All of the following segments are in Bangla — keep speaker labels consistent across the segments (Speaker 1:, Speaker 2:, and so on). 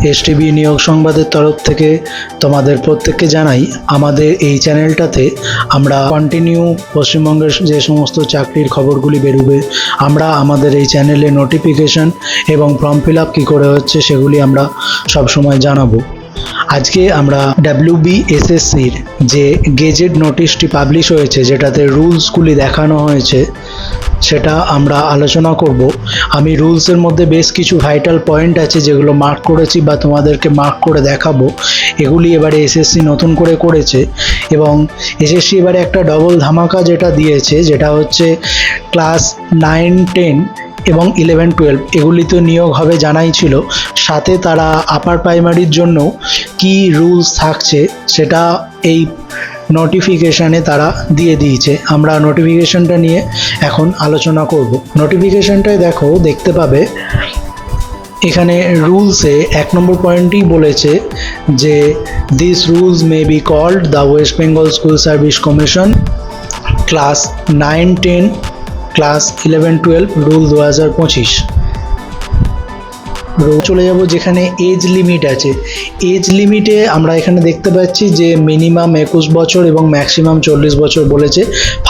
Speaker 1: এসটিভি নিয়োগ সংবাদের তরফ থেকে তোমাদের প্রত্যেককে জানাই আমাদের এই চ্যানেলটাতে আমরা কন্টিনিউ পশ্চিমবঙ্গের যে সমস্ত চাকরির খবরগুলি বেরোবে আমরা আমাদের এই চ্যানেলে নোটিফিকেশন এবং ফর্ম ফিল আপ কী করে হচ্ছে সেগুলি আমরা সবসময় জানাবো। আজকে আমরা WBSSCর যে গেজেট নোটিশটি পাবলিশ হয়েছে, যেটাতে রুলসগুলি দেখানো হয়েছে, সেটা আমরা আলোচনা করব। আমি রুলসের মধ্যে বেশ কিছু ভাইটাল পয়েন্ট আছে যেগুলো মার্ক করেছি বা তোমাদেরকে মার্ক করে দেখাবো। এগুলি এবারে এসএসসি নতুন করে করেছে এবং এসএসসি এবারে একটা ডবল ধামাকা যেটা দিয়েছে, যেটা হচ্ছে ক্লাস 9, 10 এবং 11, 12 এগুলি তো নিয়োগ হবে জানাই ছিল, সাথে তারা আপার প্রাইমারির জন্য কি রুলস থাকছে সেটা এই নোটিফিকেশানে তারা দিয়ে দিয়েছে। আমরা নোটিফিকেশানটা নিয়ে এখন আলোচনা করব। নোটিফিকেশানটায় দেখতে পাবে এখানে রুলসে 1 নম্বর পয়েন্টই বলেছে যে this rules may be called the West Bengal school service commission class 9, 10 class 11, 12 rule 2025। চলে যাব যেখানে এজ লিমিট আছে। এজ লিমিটে আমরা এখানে দেখতে পাচ্ছি যে মিনিমাম 21 বছর এবং ম্যাক্সিমাম 40 বছর বলেছে।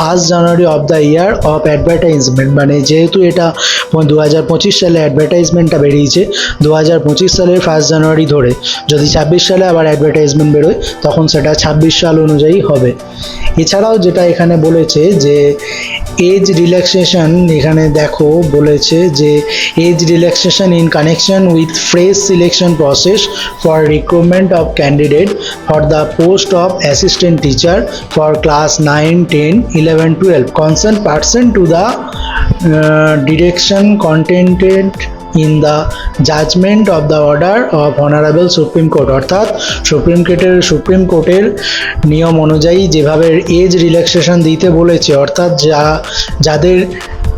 Speaker 1: 1 জানুয়ারি of the year of advertisement, মানে যেহেতু এটা 2025 সালে অ্যাডভার্টাইজমেন্টটা বেরিয়েছে, 2025 সালের 1 জানুয়ারি ধরে যদি 26 সালে আবার অ্যাডভার্টাইজমেন্ট বেরোয় তখন সেটা 26 সাল অনুযায়ী হবে। এছাড়াও যেটা এখানে বলেছে যে এজ রিল্যাক্সেশন, এখানে বলেছে যে age relaxation in connection with fresh selection process for recruitment of candidate for the post of assistant teacher for class 9, 10, 11, 12 concerned person to the direction contained in the judgment of the order of Honorable Supreme Court, অর্থাৎ সুপ্রিম কোর্টের নিয়ম অনুযায়ী যেভাবে এজ রিল্যাক্সেশন দিতে বলেছে, অর্থাৎ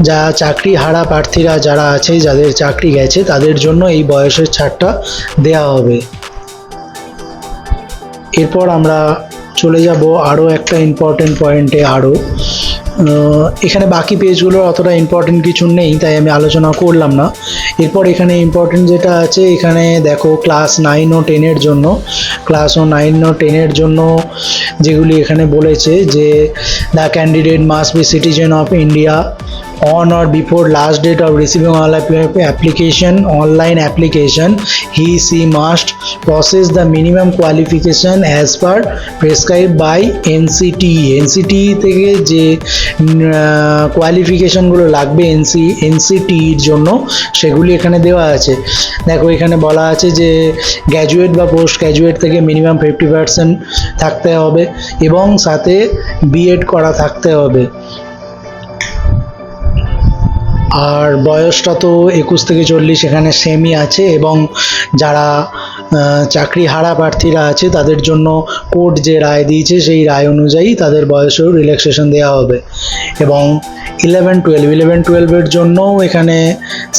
Speaker 1: যা চাকরি হারা প্রার্থীরা যারা আছে, যাদের চাকরি গেছে, তাদের জন্য এই বয়সের ছাড়টা দেয়া হবে। এরপর আমরা চলে যাব আরও একটা ইম্পর্টেন্ট পয়েন্টে। এখানে বাকি পেজগুলোর অতটা ইম্পর্টেন্ট কিছু নেই, তাই আমি আলোচনা করলাম না। এরপর এখানে ইম্পর্টেন্ট যেটা আছে, এখানে ক্লাস 9 ও 10 এর জন্য যেগুলি এখানে বলেছে যে the candidate must be citizen of India on or before last date of receiving all online application. She must possess the minimum qualification as per prescribed by NCTE থেকে যে কোয়ালিফিকেশনগুলো লাগবে NCTEর জন্য সেগুলি এখানে দেওয়া আছে। এখানে বলা আছে যে গ্র্যাজুয়েট বা পোস্ট গ্র্যাজুয়েট থেকে মিনিমাম 50% থাকতে হবে এবং সাথে বিএড করা থাকতে হবে। আর বয়সটা তো 21 থেকে 40 এখানে সেমই আছে এবং যারা চাকরি হারা প্রার্থীরা আছে তাদের জন্য কোর্ট যে রায় দিয়েছে সেই রায় অনুযায়ী তাদের বয়সেও রিল্যাক্সেশন দেওয়া হবে। এবং 11, 12 জন্যও এখানে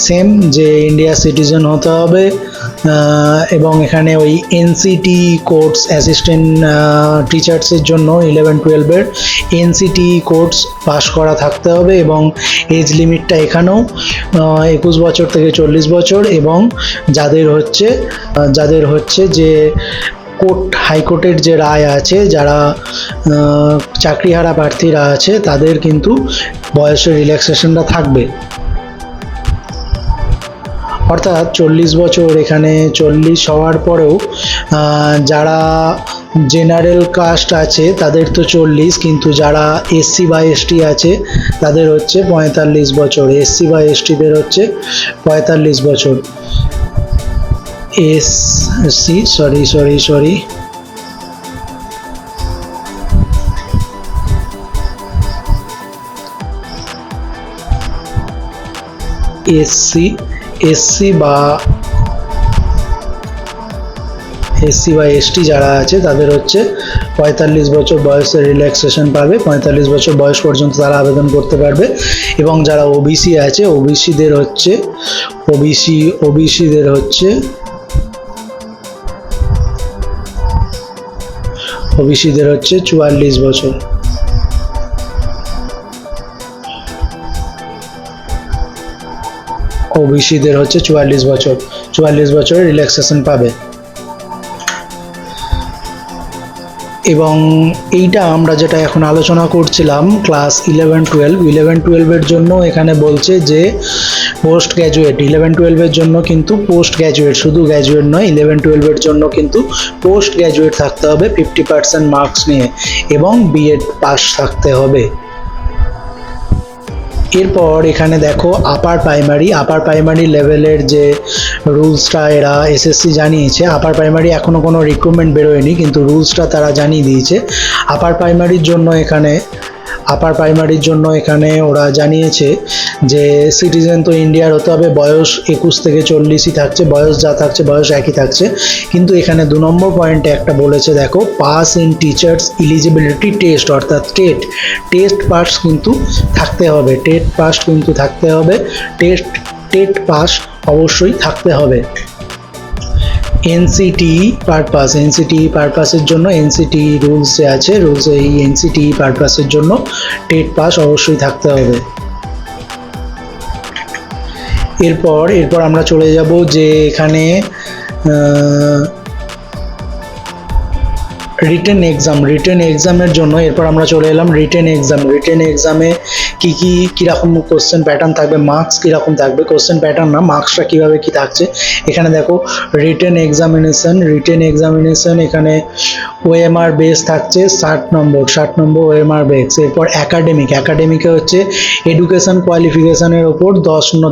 Speaker 1: সেম, যে ইন্ডিয়া সিটিজেন হতে হবে এবং এখানে ওই NCTE কোর্স অ্যাসিস্ট্যান্ট টিচার্সের জন্য 11, 12 NCTE কোর্স পাস করা থাকতে হবে এবং এজ লিমিটটা এখানেও 21 বছর থেকে 40 বছর এবং যাদের হচ্ছে যে হাইকোর্টের যে রায় আছে, যারা চাকরিহারা প্রার্থীরা আছে তাদের কিন্তু বয়সের রিল্যাক্সেশনটা থাকবে। অর্থাৎ 40 বছর, এখানে 40 হওয়ার পরেও যারা জেনারেল কাস্ট আছে তাদের তো 40, কিন্তু যারা SC বা ST আছে তাদের হচ্ছে 45 বছর। SC বা STদের হচ্ছে 45 বছর। SC বা ST যারা আছে তাদের হচ্ছে 45 বছর বয়সের রিল্যাক্সেশন পাবে। 45 বছর বয়স পর্যন্ত তারা আবেদন করতে পারবে। এবং যারা OBC আছে, ওবিসিদের হচ্ছে 44 বছর। ওবিসিদের হচ্ছে 44 বছরের রিল্যাক্সেশন পাবে। এবং এইটা আমরা যেটা এখন আলোচনা করছিলাম ক্লাস 11-12 এর জন্য এখানে বলছে যে পোস্ট গ্র্যাজুয়েট 11-12 এর জন্য কিন্তু পোস্ট গ্র্যাজুয়েট, শুধু গ্র্যাজুয়েট নয়, 11-12 এর জন্য কিন্তু পোস্ট গ্র্যাজুয়েট থাকতে হবে 50% মার্কস নিয়ে এবং বিএড পাস থাকতে হবে। এরপর এখানে দেখো আপার প্রাইমারি লেভেলের যে রুলসটা এরা এসএসসি জানিয়েছে। আপার প্রাইমারি এখনও কোনো রিক্রুটমেন্ট বেরোয়নি, কিন্তু রুলসটা তারা জানিয়ে দিয়েছে। আপার প্রাইমারির জন্য এখানে ওরা জানিয়েছে যে সিটিজেন তো ইন্ডিয়ার হতে হবে, বয়স 21 থেকে 40ই থাকছে, বয়স যা থাকছে বয়স একই থাকছে। কিন্তু এখানে 2 নম্বর পয়েন্টে একটা বলেছে দেখো, pass in teachers eligibility test, অর্থাৎ টেস্ট পাস কিন্তু থাকতে হবে, টেট পাস অবশ্যই থাকতে হবে। এনসিটিই পারপাসের জন্য এনসিটিই রুলস যে আছে, এই এনসিটিই পারপাসের জন্য টেট পাস অবশ্যই থাকতে হবে। এরপর আমরা চলে যাব যে এখানে রিটেন এক্সামের জন্য। এরপর আমরা চলে এলাম রিটেন এক্সামে কীরকম কোশ্চেন প্যাটার্ন থাকবে, মার্কস কীরকম থাকবে, কোশ্চেন প্যাটার্ন না, মার্কসটা কীভাবে কী থাকছে। এখানে দেখো রিটেন এক্সামিনেশন এখানে ওএমআর বেস থাকছে 60 নম্বর ওএমআর বেস। এরপর একাডেমিকে হচ্ছে এডুকেশন কোয়ালিফিকেশনের ওপর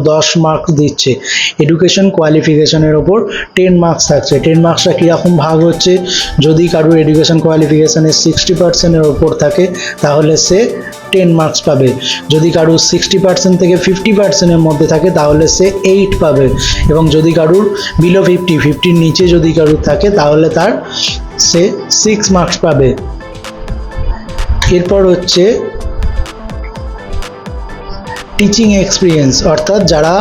Speaker 1: 10 মার্কস দিচ্ছে, এডুকেশন কোয়ালিফিকেশনের ওপর 10 মার্কস থাকছে। 10 মার্কসটা কীরকম ভাগ হচ্ছে, যদি কারোর এডুকেশন কোয়ালিফিকেশনের 60%-এর ওপর থাকে তাহলে সে 10 মার্কস পাবে, যদি কারোর 60% থেকে 50%-এর মধ্যে থাকে তাহলে সে 8 পাবে, এবং যদি কারোর বিলো 50-র নিচে যদি কারোর থাকে তাহলে সে 6 মার্কস পাবে। এরপর হচ্ছে টিচিং এক্সপিরিয়েন্স, অর্থাৎ যারা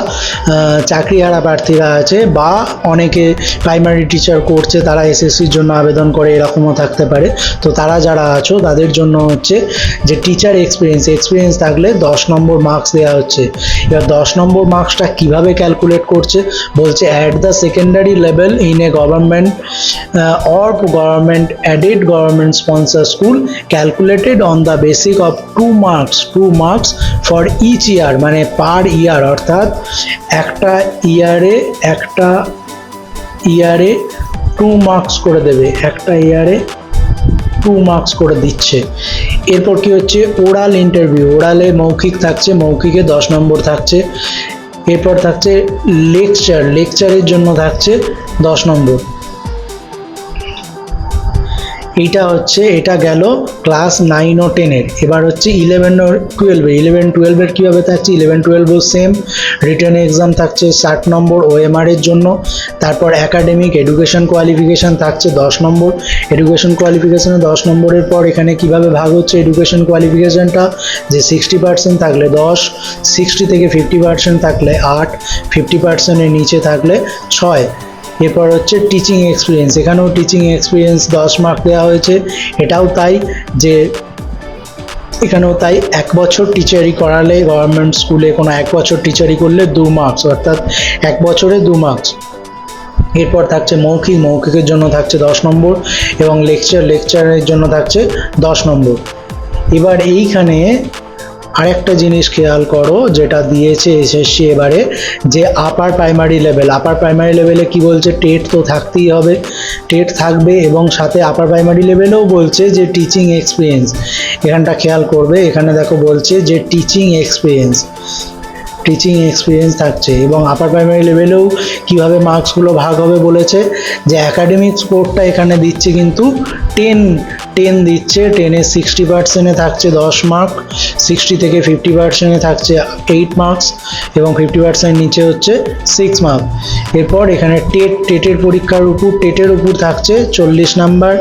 Speaker 1: চাকরিহারা প্রার্থীরা আছে বা অনেকে প্রাইমারি টিচার করছে, তারা এসএসসির জন্য আবেদন করে, এরকমও থাকতে পারে। তো তারা যারা আছো তাদের জন্য হচ্ছে যে টিচার এক্সপিরিয়েন্স থাকলে 10 নম্বর মার্কস দেওয়া হচ্ছে। এবার 10 নম্বর মার্কসটা কিভাবে ক্যালকুলেট করছে বলছে, at the secondary level in a government or government aided government sponsor school calculated on the basis of 2 marks for each year, মানে পার ইয়ার, অর্থাৎ একটা ইয়ারে 2 মার্কস করে দেবে, একটা ইয়ারে 2 মার্কস করে দিচ্ছে। এরপর কি হচ্ছে ওরাল ইন্টারভিউ, ওরালে মৌখিক থাকছে, মৌখিকে 10 নম্বর থাকছে। এরপর থাকছে লেকচারের জন্য থাকছে 10 নম্বর। এটা গেল ক্লাস 9 ও 10 এর। এবার হচ্ছে 11-12 এর কীভাবে থাকছে, 11-12 সেম রিটেন এক্সাম থাকছে 60 নম্বর ওএমআর এর জন্য। তারপর একাডেমিক এডুকেশন কোয়ালিফিকেশান থাকছে 10 নম্বর, এডুকেশন কোয়ালিফিকেশানে 10 নম্বরের পর এখানে কিভাবে ভাগ হচ্ছে এডুকেশন কোয়ালিফিকেশানটা, যে 60% থাকলে 10, 60 থেকে 50% থাকলে 8, 50%-এর নিচে থাকলে 6। এরপর হচ্ছে টিচিং এক্সপিরিয়েন্স, এখানেও টিচিং এক্সপিরিয়েন্স 10 মার্ক দেওয়া হয়েছে। এটাও তাই, যে এখানেও তাই 1 বছর টিচারি করালে, গভর্নমেন্ট স্কুলে কোনো 1 বছর টিচারি করলে 2 মার্কস, অর্থাৎ 1 বছরে 2 মার্কস। এরপর থাকছে মৌখিকের জন্য থাকছে 10 নম্বর এবং লেকচারের জন্য থাকছে 10 নম্বর। এবার এইখানে আরেকটা জিনিস খেয়াল করো, যেটা দিয়েছে এসএসসি এবারে, যে আপার প্রাইমারি লেভেলে কি বলছে, টেট তো থাকতেই হবে, টেট থাকবে, এবং সাথে আপার প্রাইমারি লেভেলেও বলছে যে টিচিং এক্সপিরিয়েন্স। এখানটা খেয়াল করবে, এখানে দেখো বলছে যে টিচিং এক্সপিরিয়েন্স থাকছে। এবং আপার প্রাইমারি লেভেলেও কীভাবে মার্কসগুলো ভাগ হবে বলেছে, যে একাডেমিক স্কোরটা এখানে দিচ্ছে কিন্তু 10 দিচ্ছে, 10-এর 60%-এ থাকছে 10 মার্ক, 60 থেকে 50%-এ থাকছে 8 মার্কস, এবং 50% নিচে হচ্ছে 6 মার্ক। এরপর এখানে টেটের টেটের উপর থাকছে 40 নাম্বার,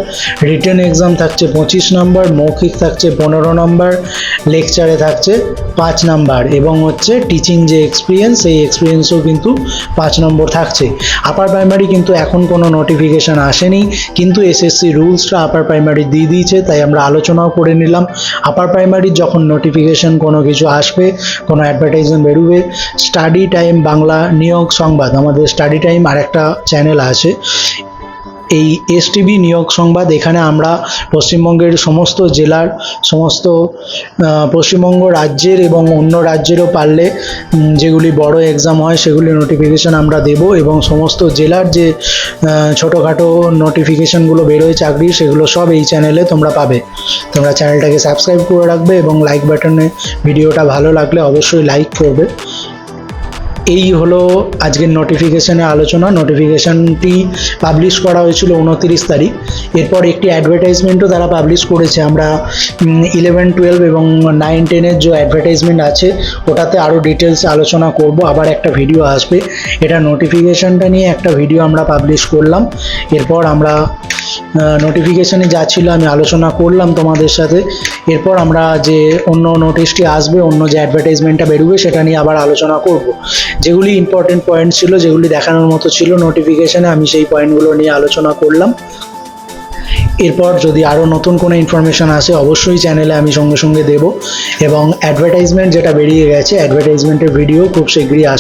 Speaker 1: রিটেন এক্সাম থাকছে 25 নাম্বার, মৌখিক থাকছে 15 নাম্বার, লেকচারে থাকছে 5 নাম্বার, এবং হচ্ছে টিচিং যে এক্সপিরিয়েন্স, সেই এক্সপিরিয়েন্সও কিন্তু 5 নম্বর থাকছে। আপার প্রাইমারি কিন্তু এখন কোনো নোটিফিকেশান আসেনি, কিন্তু এসএসসি রুলসটা আপার প্রাইমারি দিয়ে দিয়েছে, তাই আমরা আলোচনাও করে নিলাম। আপার প্রাইমারির যখন নোটিফিকেশন কোনো কিছু আসবে, কোনো অ্যাডভার্টাইজমেন্ট বেরোবে, স্টাডি টাইম বাংলা নিয়োগ সংবাদ, আমাদের স্টাডি টাইম আর একটা চ্যানেল আছে, এই এসটিভি নিয়োগ সংবাদ, এখানে আমরা পশ্চিমবঙ্গের সমস্ত জেলার সমস্ত পশ্চিমবঙ্গ রাজ্যের এবং অন্য রাজ্যেরও পারলে যেগুলি বড় এক্সাম হয় সেগুলি নোটিফিকেশান আমরা দেব, এবং সমস্ত জেলার যে ছোটোখাটো নোটিফিকেশানগুলো বেরোয় চাকরির, সেগুলো সব এই চ্যানেলে তোমরা পাবে। তোমরা চ্যানেলটাকে সাবস্ক্রাইব করে রাখবে এবং লাইক বাটনে ভিডিওটা ভালো লাগলে অবশ্যই লাইক করবে। এই হলো আজকের নোটিফিকেশানে আলোচনা। নোটিফিকেশানটি পাবলিশ করা হয়েছিল 29 তারিখ। এরপর একটি অ্যাডভার্টাইজমেন্টও তারা পাবলিশ করেছে। আমরা 11, 12 এবং 9, 10-এর যে অ্যাডভার্টাইজমেন্ট আছে ওটাতে আরও ডিটেলস আলোচনা করব, আবার একটা ভিডিও আসবে। এটা নোটিফিকেশানটা নিয়ে একটা ভিডিও আমরা পাবলিশ করলাম। এরপর আমরা নোটিফিকেশানে যা ছিল আমি আলোচনা করলাম তোমাদের সাথে। এরপর আমরা যে অন্য নোটিশটি আসবে, অন্য যে অ্যাডভার্টাইজমেন্টটা বেরোবে সেটা নিয়ে আবার আলোচনা করব। যেগুলি ইম্পর্টেন্ট পয়েন্ট ছিল, যেগুলি দেখানোর মতো ছিল নোটিফিকেশানে, আমি সেই পয়েন্টগুলো নিয়ে আলোচনা করলাম। এরপর যদি আরও নতুন কোনো ইনফরমেশান আসে অবশ্যই চ্যানেলে আমি সঙ্গে সঙ্গে দেব, এবং অ্যাডভার্টাইজমেন্ট যেটা বেরিয়ে গেছে অ্যাডভার্টাইজমেন্টের ভিডিও খুব শীঘ্রই আসবে।